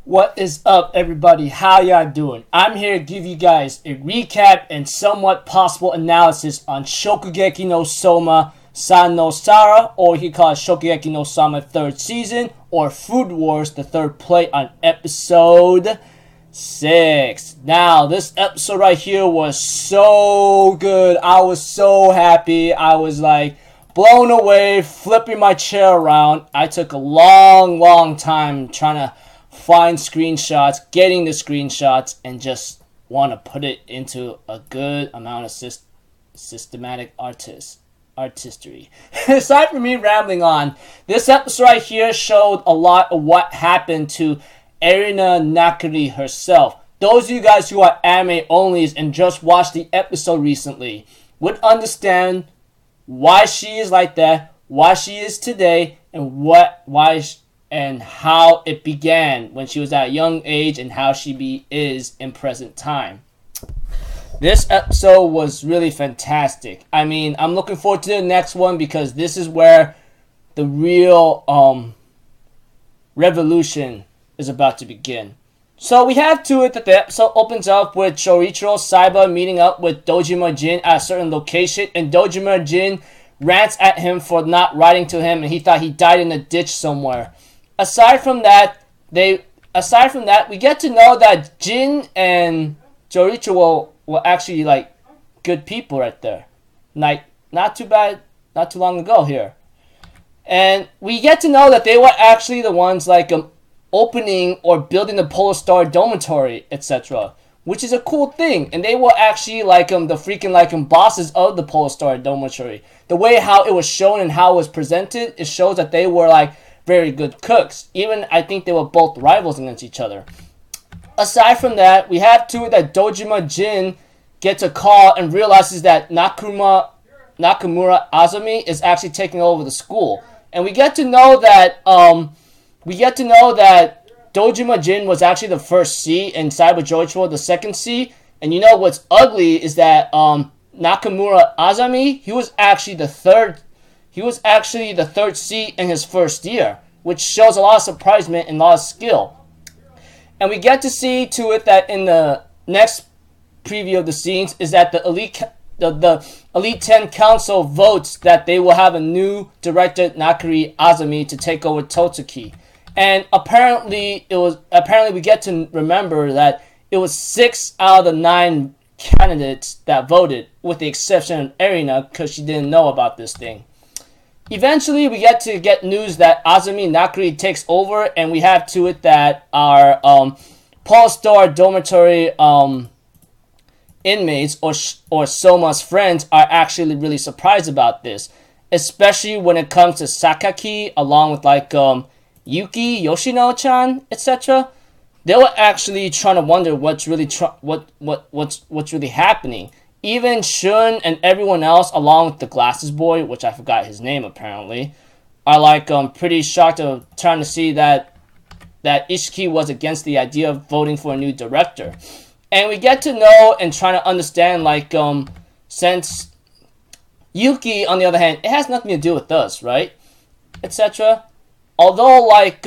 What is up, everybody? How y'all doing? I'm here to give you guys a recap and somewhat possible analysis on Shokugeki no Souma, San no Sara, or he calls Shokugeki no Sama 3rd season, or Food Wars, the 3rd play on episode 6. Now, this episode right here was so good. I was so happy. I was like blown away, flipping my chair around. I took a long time trying to find screenshots, getting the screenshots, and just want to put it into a good amount of systematic artistry. Aside from me rambling on, this episode right here showed a lot of what happened to Erina Nakiri herself. Those of you guys who are anime onlys and just watched the episode recently would understand why she is like that, why she is today, and and how it began when she was at a young age and how she is in present time. This episode was really fantastic. I mean, I'm looking forward to the next one because this is where the real revolution is about to begin. So we have to it that the episode opens up with Chorichiro Saiba meeting up with Dojima Jin at a certain location, and Dojima Jin rants at him for not writing to him, and he thought he died in a ditch somewhere. Aside from that, we get to know that Jin and Chorichiro were actually like good people right there. Like, not too bad, not too long ago here. And we get to know that they were actually the ones like opening or building the Polar Star Dormitory, etc., which is a cool thing. And they were actually like the freaking bosses of the Polar Star Dormitory. The way how it was shown and how it was presented, it shows that they were like very good cooks. Even I think they were both rivals against each other. Aside from that, we have that Dojima Jin gets a call and realizes that Nakamura Azumi is actually taking over the school. And we get to know that Dojima Jin was actually the first C and Cyber Joichiro the second C. And you know what's ugly is that Nakamura Azumi, he was actually the third C in his first year, which shows a lot of surprisement and a lot of skill. And we get to see to it that in the next preview of the scenes is that the Elite 10 Council votes that they will have a new director, Nakiri Azumi, to take over Totsuki. And apparently we get to remember that it was 6 out of the 9 candidates that voted, with the exception of Erina, because she didn't know about this thing. Eventually, we get news that Azumi Nakiri takes over, and we have to it that our Polar Star Dormitory inmates or Souma's friends are actually really surprised about this, especially when it comes to Sakaki, along with like Yuki, Yoshino-chan, etc. They were actually trying to wonder what's really happening. Even Shun and everyone else, along with the glasses boy, which I forgot his name apparently, are like pretty shocked of trying to see that Ishiki was against the idea of voting for a new director. And we get to know and trying to understand like since Yuki, on the other hand, it has nothing to do with us, right? Etc. Although like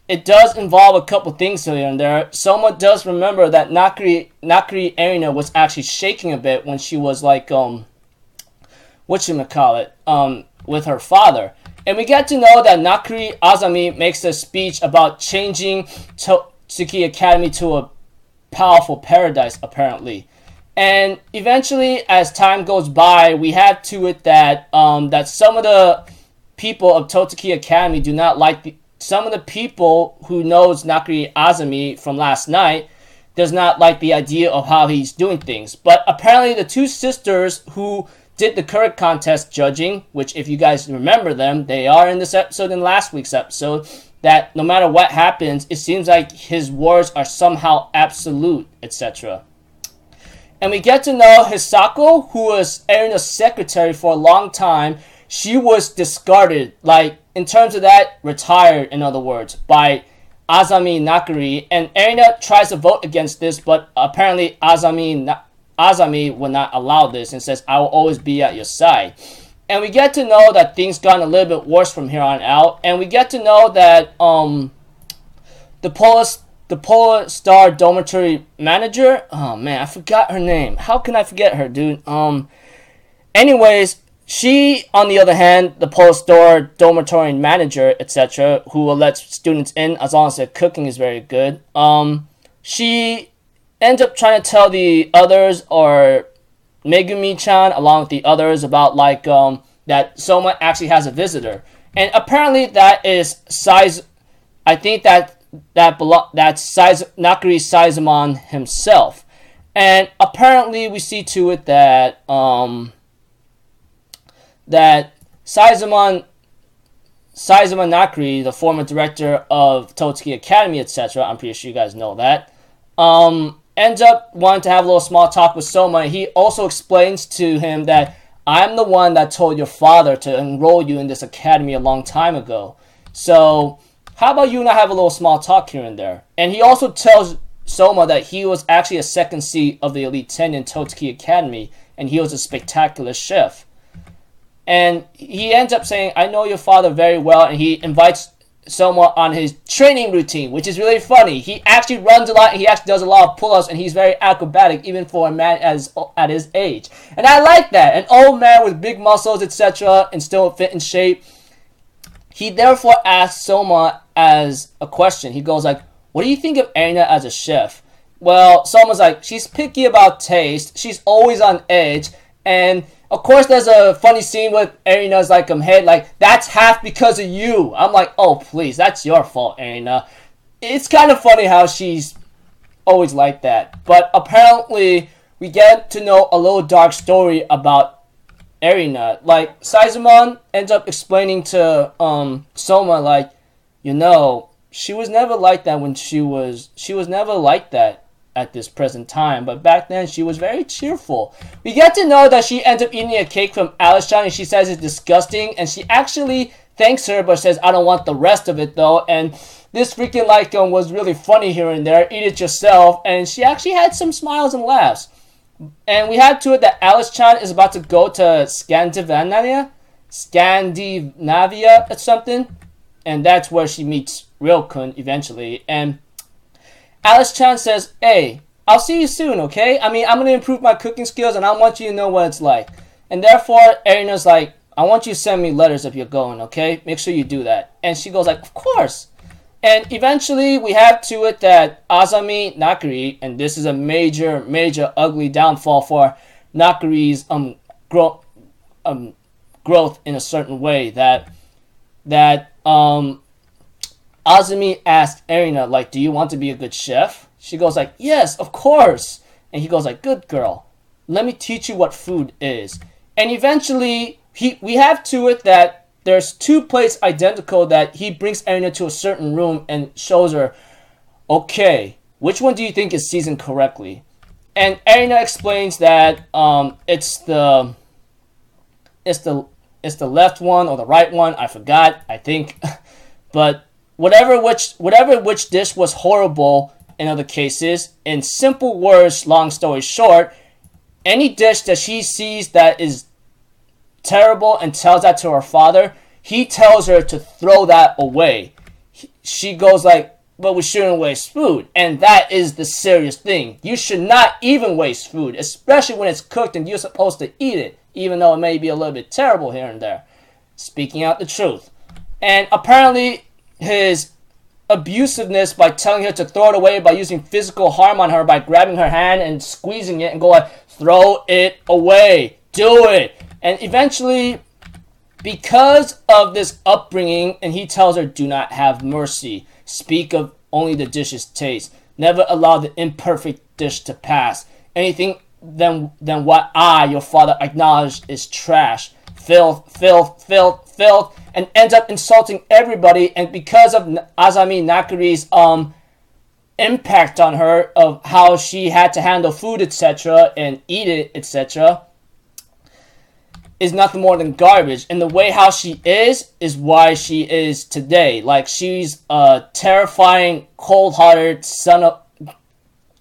it does involve a couple things here and there. Someone does remember that Nakiri Erina was actually shaking a bit when she was like with her father. And we get to know that Nakiri Azumi makes a speech about changing Totsuki Academy to a powerful paradise, apparently. And eventually, as time goes by, we have to it that that some of the people of Totsuki Academy do not like some of the people who knows Nakiri Azumi from last night does not like the idea of how he's doing things. But apparently the two sisters who did the current contest judging, which if you guys remember them, they are in this episode and last week's episode, that no matter what happens, it seems like his words are somehow absolute, etc. And we get to know Hisako, who was Erina's secretary for a long time. She was discarded, like, in terms of that, retired, in other words, by Azumi Nakiri. And Erina tries to vote against this, but apparently Azumi will not allow this and says, I will always be at your side. And we get to know that things gotten a little bit worse from here on out. And we get to know that the Polar Star dormitory manager. Oh man, I forgot her name. How can I forget her, dude? Anyways, she, on the other hand, the Polar Star dormitory manager, etc., who will let students in as long as their cooking is very good. She ends up trying to tell the others, or Megumi-chan, along with the others, about that Souma actually has a visitor, and apparently that is I think that's Nakiri Saizumon himself, and apparently we see to it that that Saizumon Nakiri, the former director of Totsuki Academy, etc., I'm pretty sure you guys know that, ends up wanting to have a little small talk with Souma. He also explains to him that I'm the one that told your father to enroll you in this academy a long time ago. So how about you and I have a little small talk here and there? And he also tells Souma that he was actually a second seat of the Elite 10 in Totsuki Academy, and he was a spectacular chef. And he ends up saying, I know your father very well, and he invites Souma on his training routine, which is really funny. He actually runs a lot, and he actually does a lot of pull-ups, and he's very acrobatic, even for a man at his age. And I like that. An old man with big muscles, etc., and still fit in shape. He therefore asks Souma as a question. He goes like, what do you think of Erina as a chef? Well, Souma's like, she's picky about taste, she's always on edge, and of course there's a funny scene with Erina's head like, that's half because of you. I'm like, oh please, that's your fault, Erina. It's kind of funny how she's always like that. But apparently we get to know a little dark story about Erina. Like, Saizumon ends up explaining to Souma, like, you know, she was never like that when she was never like that at this present time, but back then she was very cheerful. We get to know that she ends up eating a cake from Alice-chan, and she says it's disgusting, and she actually thanks her but says, I don't want the rest of it though. And this freaking was really funny here and there. Eat it yourself. And she actually had some smiles and laughs. And we had to it that Alice-chan is about to go to Scandinavia or something, and that's where she meets Ryokun eventually. And Alice-chan says, hey, I'll see you soon, okay? I mean, I'm going to improve my cooking skills, and I want you to know what it's like. And therefore, Erina's like, I want you to send me letters if you're going, okay? Make sure you do that. And she goes like, of course. And eventually, we have to it that Azami Nakiri, and this is a major, major ugly downfall for Nakiri's growth in a certain way, that Azumi asked Erina, like, do you want to be a good chef? She goes like, yes, of course. And he goes like, good girl. Let me teach you what food is. And eventually, we have to it that there's two plates identical that he brings Erina to a certain room and shows her, okay, which one do you think is seasoned correctly? And Erina explains that it's the left one or the right one. I forgot, I think. But whatever which dish was horrible in other cases, in simple words, long story short, any dish that she sees that is terrible and tells that to her father, he tells her to throw that away. She goes like, but we shouldn't waste food. And that is the serious thing. You should not even waste food, especially when it's cooked and you're supposed to eat it, even though it may be a little bit terrible here and there. Speaking out the truth. And apparently his abusiveness by telling her to throw it away, by using physical harm on her, by grabbing her hand and squeezing it and go like, throw it away, do it. And eventually, because of this upbringing, and he tells her, do not have mercy, speak of only the dish's taste, never allow the imperfect dish to pass, anything than what I, your father, acknowledged is trash, filth, filth, filth, filth, and ends up insulting everybody. And because of Azami Nakiri's impact on her, of how she had to handle food, etc., and eat it, etc., is nothing more than garbage. And the way how she is why she is today. Like, she's a terrifying, cold-hearted son of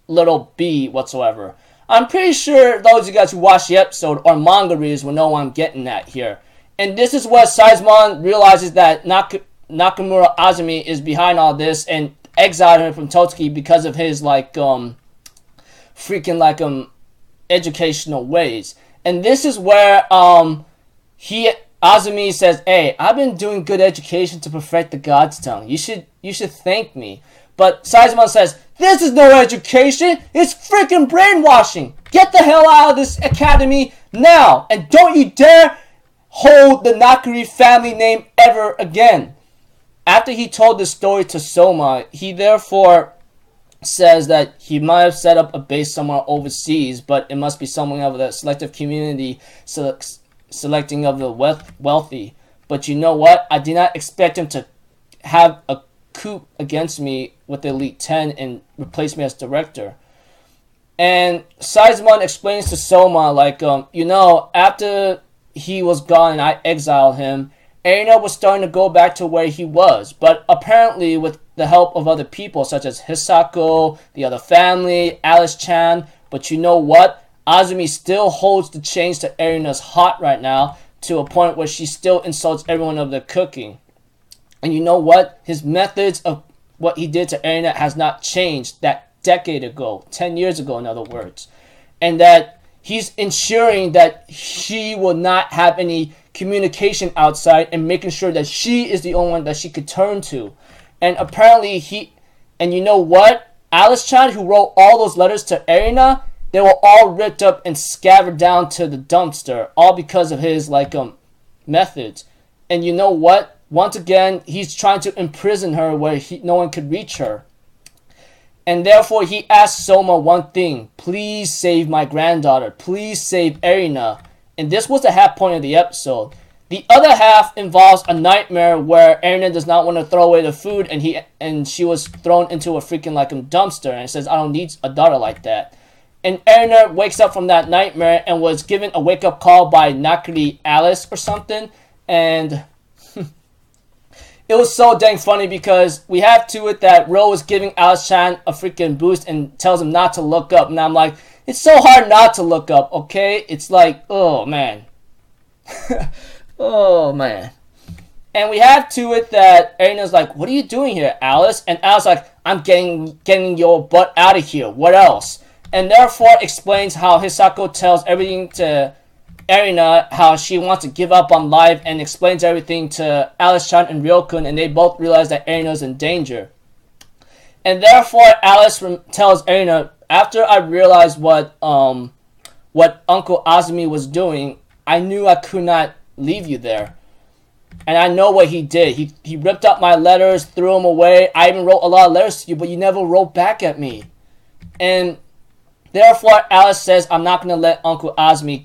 little bee whatsoever. I'm pretty sure those of you guys who watched the episode or manga readers will know what I'm getting at here. And this is what Saizumon realizes, that Nakamura Azumi is behind all this, and exiled him from Totsuki because of his freaking educational ways. And this is where Azumi says, "Hey, I've been doing good education to perfect the God's tongue. You should thank me." But Saizumon says, "This is no education. It's freaking brainwashing. Get the hell out of this academy now, and don't you dare hold the Nakiri family name ever again." After he told this story to Souma, he therefore says that he might have set up a base somewhere overseas, but it must be somewhere of the selective community selecting of the wealthy. But you know what? I did not expect him to have a coup against me with the Elite 10 and replace me as director. And Saizumon explains to Souma, after he was gone and I exiled him, Erina was starting to go back to where he was. But apparently with the help of other people, such as Hisako, the other family, Alice-chan. But you know what? Azumi still holds the chains to Erina's heart right now, to a point where she still insults everyone of their cooking. And you know what? His methods of what he did to Erina has not changed that decade ago, 10 years ago in other words. And that he's ensuring that she will not have any communication outside and making sure that she is the only one that she could turn to. And apparently and you know what? Alice-chan, who wrote all those letters to Erina, they were all ripped up and scattered down to the dumpster, all because of his methods. And you know what? Once again, he's trying to imprison her where no one could reach her. And therefore, he asked Souma one thing: please save my granddaughter. Please save Erina. And this was the half point of the episode. The other half involves a nightmare where Erina does not want to throw away the food, and she was thrown into a freaking dumpster, and says, "I don't need a daughter like that." And Erina wakes up from that nightmare and was given a wake-up call by Nakiri Alice or something. And it was so dang funny because we have to it that Ro is giving Alice-chan a freaking boost and tells him not to look up. And I'm like, it's so hard not to look up, okay? It's like, oh man. Oh man. And we have to it that Erina's like, what are you doing here, Alice? And Alice like, I'm getting your butt out of here. What else? And therefore explains how Hisako tells everything to Erina, how she wants to give up on life, and explains everything to Alice-chan and Ryokun, and they both realize that Erina's in danger. And therefore Alice tells Erina, after I realized what Uncle Azumi was doing, I knew I could not leave you there. And I know what he did. He ripped up my letters, threw them away. I even wrote a lot of letters to you, but you never wrote back at me. And therefore, Alice says, I'm not going to let Uncle Azumi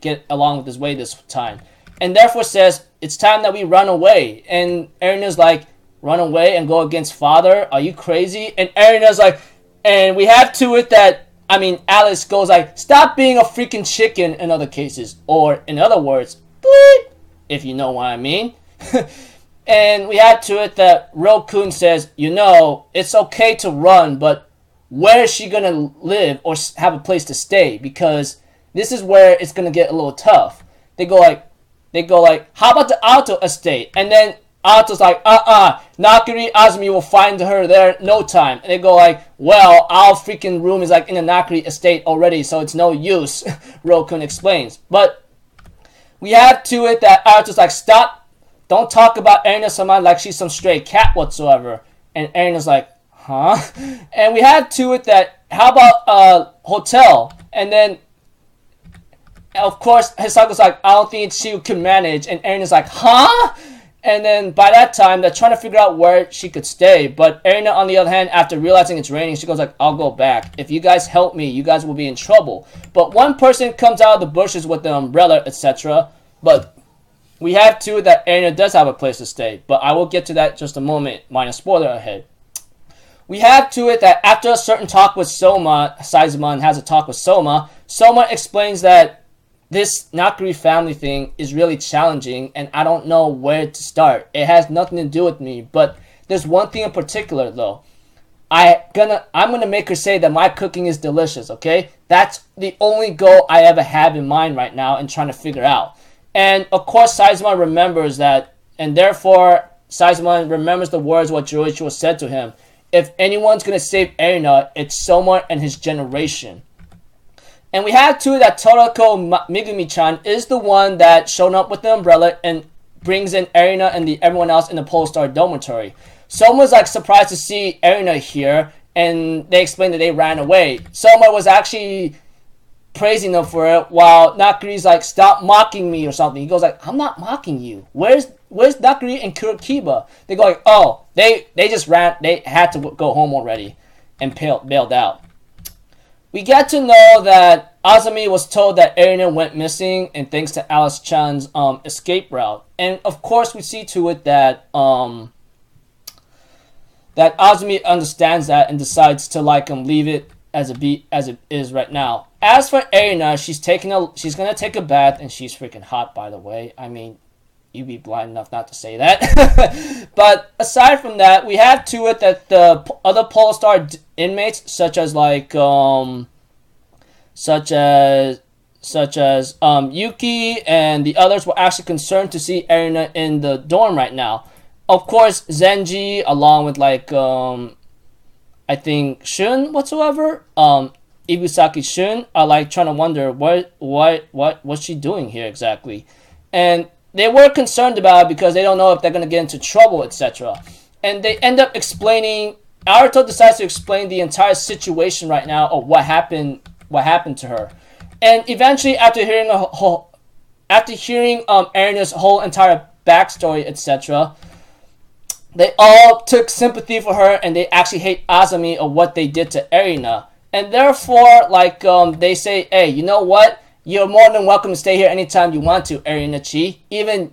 get along with his way this time. And therefore says, it's time that we run away. And Erina's like, run away and go against father? Are you crazy? And Erina's like, and we have to it that, Alice goes like, stop being a freaking chicken in other cases. Or, in other words, bleep, if you know what I mean. And we have to it that Ryokun says, it's okay to run, but where is she going to live or have a place to stay? Because this is where it's going to get a little tough. They go like, how about the Alto estate? And then Alto's like, Nakiri Azumi will find her there no time. And they go like, well, our freaking room is in the Nakiri estate already, so it's no use. Ryokun explains. But we have to it that Alto's like, stop, don't talk about Erina-sama like she's some stray cat whatsoever. And Erina's like, huh? And we had to it that, how about a hotel? And then, of course, Hisako's like, I don't think she could manage. And Erina's like, huh? And then by that time, they're trying to figure out where she could stay. But Erina, on the other hand, after realizing it's raining, she goes like, I'll go back. If you guys help me, you guys will be in trouble. But one person comes out of the bushes with the umbrella, etc. But we have to that Erina does have a place to stay. But I will get to that in just a moment. Minor spoiler ahead. We have to it that after a certain talk with Souma, Saizumon has a talk with Souma. Souma explains that this Nakiri family thing is really challenging and I don't know where to start. It has nothing to do with me, but there's one thing in particular though. I'm gonna make her say that my cooking is delicious, okay? That's the only goal I ever have in mind right now and trying to figure out. And of course Saizumon remembers that, and therefore Saizumon remembers the words what Joichiro said to him. if anyone's gonna save Erina, it's Souma and his generation. And we have too that Torako Megumi-chan is the one that showed up with the umbrella and brings in Erina and everyone else in the Polestar dormitory. Souma's like surprised to see Erina here, and they explain that they ran away. Souma was actually praising them for it, while Nakari's like, stop mocking me or something. He goes like, I'm not mocking you. Where's Nakari and Kurokiba? They go like, oh, they just ran. They had to go home already and bailed out. We get to know that Azumi was told that Erina went missing, and thanks to Alice Chan's escape route. And of course, we see to it that that Azumi understands that and decides to leave it as it is right now. As for Erina, she's gonna take a bath, and she's freaking hot, by the way. I mean, you'd be blind enough not to say that. But aside from that, we have to it that the other Polestar inmates, such as Yuki and the others, were actually concerned to see Erina in the dorm right now. Of course, Zenji, along with I think Shun whatsoever, Ibusaki Shun, are trying to wonder what's she doing here exactly. And they were concerned about it because they don't know if they're going to get into trouble, etc. And they end up explaining, Naruto decides to explain the entire situation right now of what happened to her. And eventually, after hearing Erina's whole entire backstory, etc., they all took sympathy for her, and they actually hate Azumi of what they did to Erina. And therefore, they say, hey, you know what? You're more than welcome to stay here anytime you want to, Erina-chi. Even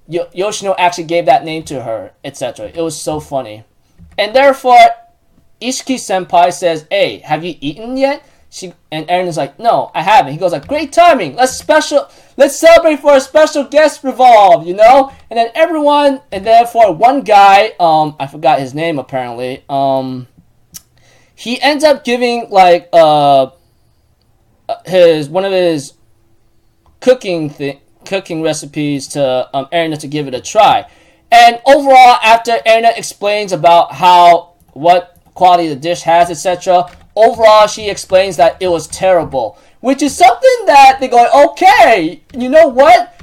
Yoshino actually gave that name to her, etc. It was so funny. And therefore, Ishiki-senpai says, hey, have you eaten yet? And Erina's like, no, I haven't. He goes like, great timing. Let's celebrate for a special guest revolve, you know? And then therefore one guy, I forgot his name apparently, he ends up giving one of his cooking recipes to Erina to give it a try. And overall, after Erina explains about what quality the dish has, etc., overall, she explains that it was terrible, which is something that they go, okay, you know what?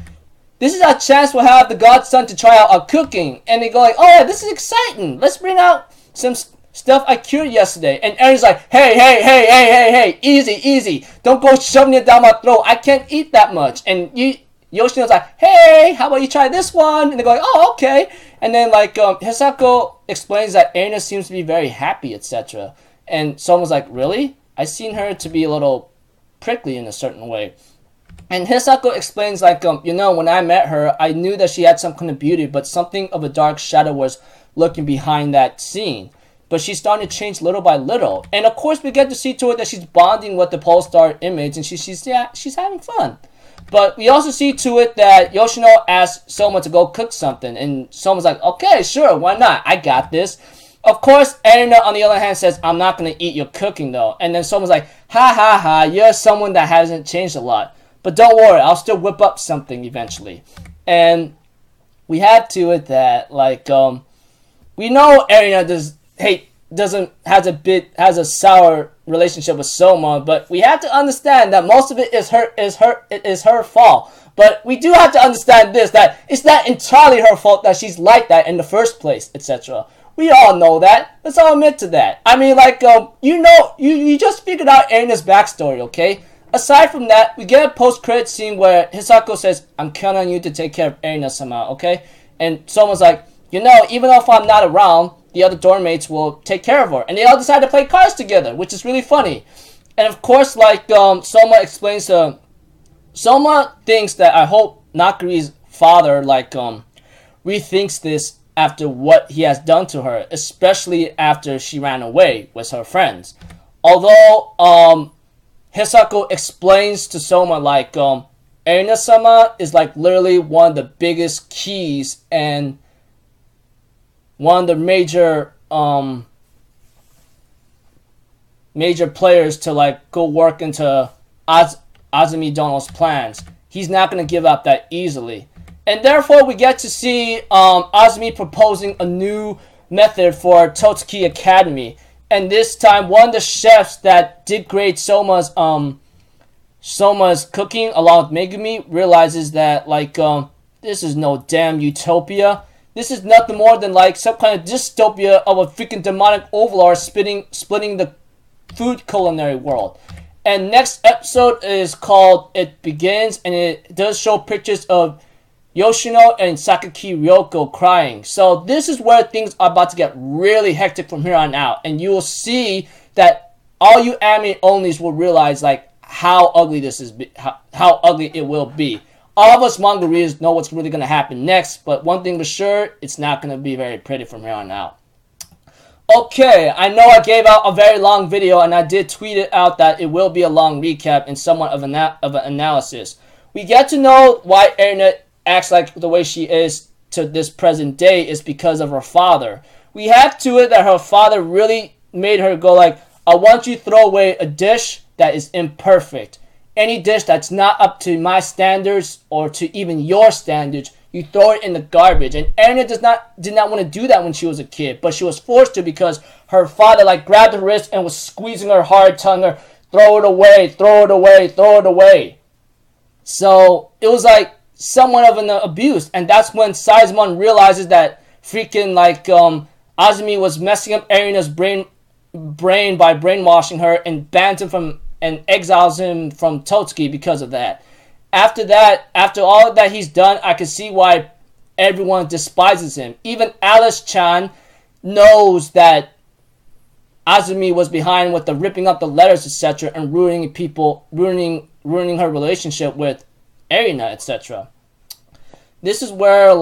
This is our chance we'll have the godson to try out our cooking. And they go like, oh, this is exciting. Let's bring out some stuff I cured yesterday. And Erin's like, hey, easy. Don't go shoving it down my throat. I can't eat that much. And Yoshino's like, hey, how about you try this one? And they go like, oh, okay. And then Hisako explains that Erina seems to be very happy, etc. And someone's like, really? I seen her to be a little prickly in a certain way. And Hisako explains when I met her, I knew that she had some kind of beauty, but something of a dark shadow was lurking behind that scene. But she's starting to change little by little. And of course, we get to see to it that she's bonding with the Polestar inmates, and she's having fun. But we also see to it that Yoshino asks Souma to go cook something, and Souma's like, okay, sure, why not? I got this. Of course, Erina, on the other hand, says, I'm not going to eat your cooking, though. And then someone's like, ha, you're someone that hasn't changed a lot. But don't worry, I'll still whip up something eventually. And we have to it that, we know Erina has a sour relationship with Souma, but we have to understand that most of it is her fault. But we do have to understand this, that it's not entirely her fault that she's like that in the first place, etc. We all know that. Let's all admit to that. I mean, you just figured out Erina's backstory, okay? Aside from that, we get a post-credit scene where Hisako says, I'm counting on you to take care of Erina somehow, okay? And someone's like, even if I'm not around, the other dorm mates will take care of her. And they all decide to play cards together, which is really funny. And of course, Souma explains to... Souma thinks that I hope Nakari's father, rethinks this after what he has done to her, especially after she ran away with her friends. Although, Hisako explains to Souma, Erina-sama is, literally one of the biggest keys and one of the major players to, go work into Azumi Dono's plans. He's not going to give up that easily. And therefore, we get to see Azumi proposing a new method for Totsuki Academy. And this time, one of the chefs that did create Souma's cooking along with Megumi realizes that this is no damn utopia. This is nothing more than like some kind of dystopia of a freaking demonic overlord splitting the food culinary world. And next episode is called It Begins, and it does show pictures of Yoshino and Sakaki Ryoko crying. So this is where things are about to get really hectic from here on out. And you will see that all you anime onlys will realize like how ugly this is, how ugly it will be. All of us manga readers know what's really going to happen next, but one thing for sure, it's not going to be very pretty from here on out. Okay, I know I gave out a very long video, and I did tweet it out that it will be a long recap and somewhat of an analysis. We get to know why Erina acts like the way she is to this present day is because of her father. We have to it that her father really made her go like, I want you to throw away a dish that is imperfect. Any dish that's not up to my standards or to even your standards, you throw it in the garbage. And Erina did not want to do that when she was a kid, but she was forced to because her father like grabbed her wrist and was squeezing her hard, telling her, throw it away, throw it away, throw it away. So it was like somewhat of an abuse, and that's when Saizumon realizes that freaking Azumi was messing up Erina's brain by brainwashing her and bans him from and exiles him from Totsuki because of that. After all that he's done, I can see why everyone despises him. Even Alice-chan knows that Azumi was behind with the ripping up the letters, etc., and ruining her relationship with Erina, etc. This is where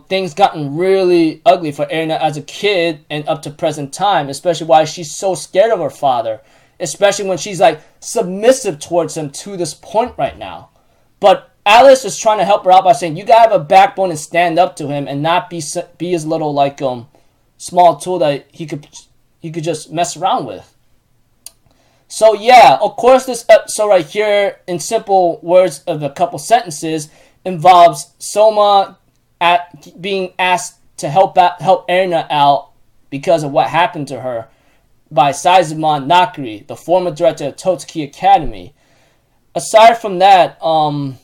things gotten really ugly for Erina as a kid and up to present time, especially why she's so scared of her father, especially when she's submissive towards him to this point right now. But Alice is trying to help her out by saying, you gotta have a backbone and stand up to him and not be his little small tool that he could just mess around with. So yeah, of course this episode right here, in simple words of a couple sentences, involves Souma being asked to help Erina out because of what happened to her by Saizumon Nakiri, the former director of Totsuki Academy. Aside from that, about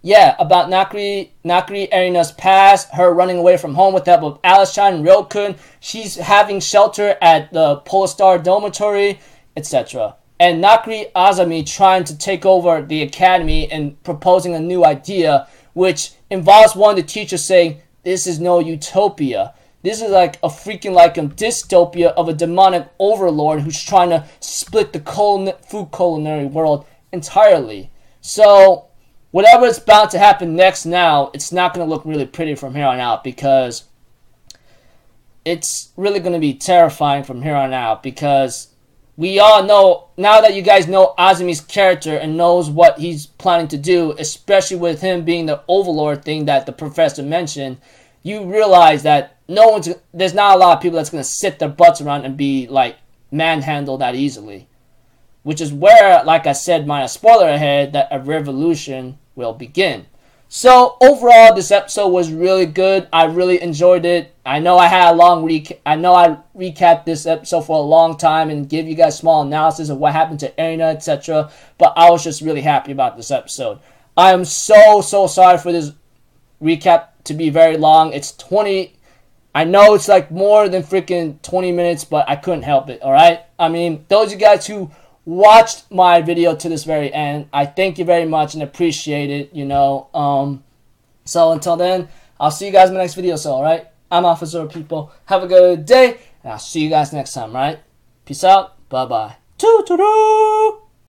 Nakiri, Erina's past, her running away from home with the help of Alice-chan and Ryokun, she's having shelter at the Polar Star Dormitory, etc. And Nakiri Azumi trying to take over the academy and proposing a new idea, which involves one of the teachers saying, this is no utopia. This is like a freaking dystopia of a demonic overlord who's trying to split the food culinary world entirely. So whatever is about to happen next now, it's not going to look really pretty from here on out, because it's really going to be terrifying from here on out, because we all know, now that you guys know Azumi's character and knows what he's planning to do, especially with him being the overlord thing that the professor mentioned, you realize that there's not a lot of people that's going to sit their butts around and be manhandled that easily. Which is where, like I said, minus spoiler ahead, that a revolution will begin. So overall, this episode was really good. I really enjoyed it. I know I had a long I recapped this episode for a long time and give you guys small analysis of what happened to Erina, etc. But I was just really happy about this episode. I am so sorry for this recap to be very long. It's 20. I know it's more than freaking 20 minutes, but I couldn't help it. All right. I mean, those of you guys who watched my video to this very end, I thank you very much and appreciate it, so until then, I'll see you guys in my next video. So alright, I'm Officer People, have a good day, and I'll see you guys next time. Right, peace out, bye bye. Toodaloo.